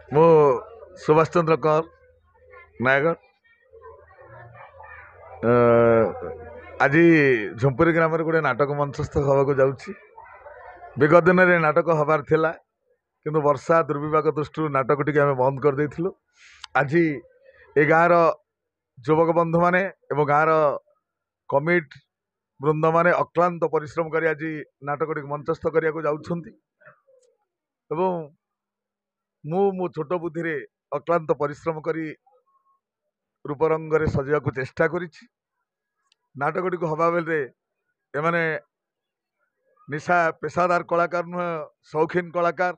मु सुभाष चंद्र कौर नयगढ़ आज झुंपुरी ग्राम गोटे नाटक मंचस्थ हवाक जाऊँगी। विगत दिन में नाटक हबार थिला किंतु वर्षा दुर्विपाक दृष्टि नाटक टी आम बंद कर देथिलु। आज ए गाँव युवक बंधु माने एवं गाँव कमिटी वृंद माने अक्लांत परिश्रम कर आज नाटक टी मंचस्थ करने को जाउछंती एवं मो छोट बुद्धि रे अक्लांत परिश्रम करी रूपरंग सजा को चेष्टा करिछि। नाटक टी हवा बेले एमाने निशा पेशादार कलाकार नुह शौकीन कलाकार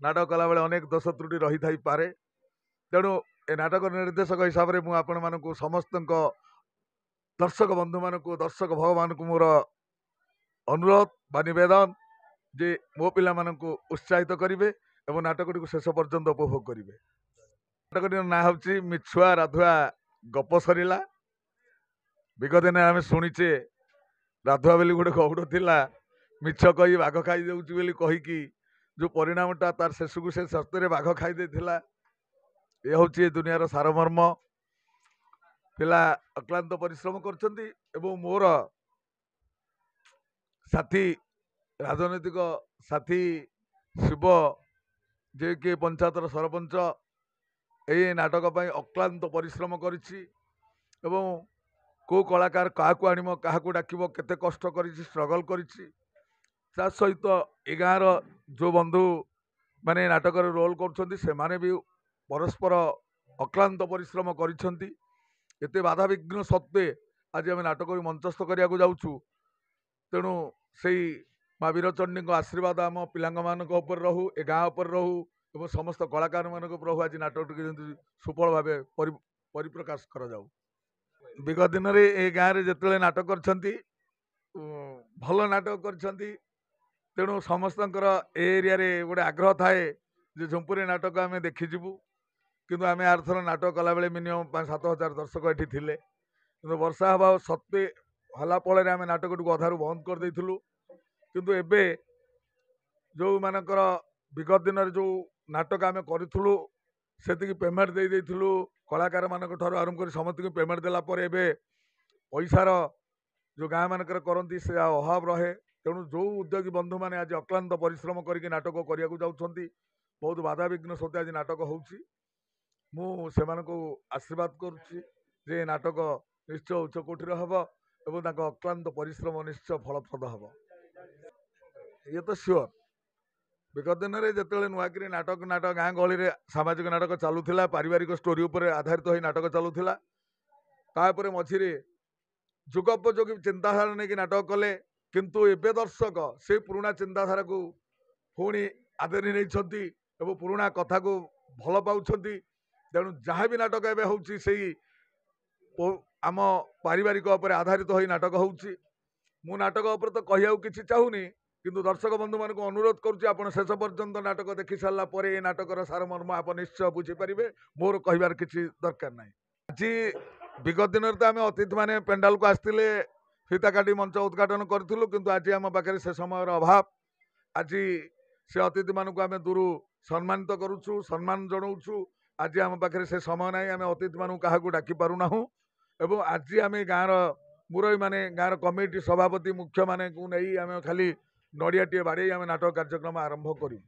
नाटक कला बेले अनेक दोष त्रुटि रही थाई पारे। तेणु ए नाटक निर्देशक हिसाब से मुझे आपण मानक समस्त दर्शक बंधु मानक दर्शक भगवान को मोर अनुरोध बा नवेदन जे मो पिला मानक उत्साहित करेंगे और नाटक टी शेष पर्यंत उपभोग करेंगे। नाटक टी ना हूँ मिछुआ राधुआ गप सरीला। विगत दिन आम शुणीचे राधुआ बेली गोटे गौड़ थिला मिछ कही बाघ खाई देउची बोली कहीकि जो परिणामटा तार शेष को से सत्य बाघ खाई देथिला। ये हूँ दुनियार सारमर्म। पिला अक्लांत परिश्रम करछंती एवं मोर साथी राजनैतिक साथी शिव जे कि पंचायतर सरपंच ये नाटक पर अक्लांत परिश्रम करिछि एवं को कलाकार क्या आणिम क्या डाकिब केते कष्ट करिछि स्ट्रगल करिछि। ता सहित ए गाँव जो बंधु माने नाटक रोल करछंती से माने भी परस्पर अक्लांत परिश्रम करिछंती। एते बाधा विघ्न सत्वे आज आम नाटक मंचस्थ करने को जाऊँ। तेणु से माँ वीरचंडी आशीर्वाद आम पिला उपर रहू ए गाँव उपर रहू और समस्त कलाकार मान रहू। आज नाटक सुफल भाव परिप्रकाश कर जाऊ। विगत दिन में ए गाँव में जिते नाटक करछंती भल नाटक करछंती। तेणु समस्त एरिया रे गोटे आग्रह थाए जे झुंपुरी नाटक आम देखीजु किंतु आम आरथर नाटक कला बेले मिनिमम 5-7 हजार दर्शक ये थिले किंतु वर्षा हवा सत्वे हला फल आम नाटक टी अधारू बंद कर देइथिलु। किंतु एबे जो मानकर विगत दिन जो नाटक आम करूँ से पेमेंट दे देइथिलु कलाकार मान आरंभ कर समस्त पेमेंट देला पर एबे पैसार जो गाँ मानकर करती से अभाव रहे। तेणु जो उद्योगी बंधु मैंने आज अक्लांत परिश्रम करके नाटक करने को जाउछंती बहुत बाधा विघ्न सत्वे आज नाटक होउछि। मु सेमानकु आशीर्वाद करुछि जे नाटक निश्चय उच्च कोटीर हब एवं तांको अक्लांत परिश्रम निश्चय फलप्रद हब ये तो सियोर। विगत दिन में जिते नुआकरी नाटक गाँ गहली सामाजिक नाटक चलूला पारिवारिक स्टोरी उपर आधारित हो नाटक चलूला तापर मझिरे जुगोपयोगी चिंताधारा नहीं नाटक कले किंतु एबे दर्शक से पुराणा चिंताधारा को पुणी आदरी नहीं पुराणा कथा को भल पाउछंती। तेणु जहाँ भी नाटक एवं होउछि सेही आम पारिवारिक उपर आधारित हो नाटक होउछि। मु नाटक उपर तो कहिया किछि चाहूनी किंतु दर्शक बंधु मान अनुरोध करुछि आपण शेष पर्यंत नाटक देखि सारा पर ए नाटकर सारमर्म आप निश्चय बुझीपारे। मोर कहबार किछि दरकार नाही। आज विगत दिन तो आम अतिथि माने पेंडाल को आसते फीता काटी मंच उद्घाटन करूँ किंतु आज आम पाखे से समय अभाव। आज से अतिथि मानक आम दूर सम्मानित करुछु सम्मान जनाऊँ। आज आम पाखे से समय ना आम अतिथि मानक क्या डाकी पारूना एवं आज आम गाँव मुरई माने गाँव कमिटी सभापति मुख्य माने को नहीं आम खाली नड़िया टे बाड़े आम नाटक कार्यक्रम आरंभ करूँ।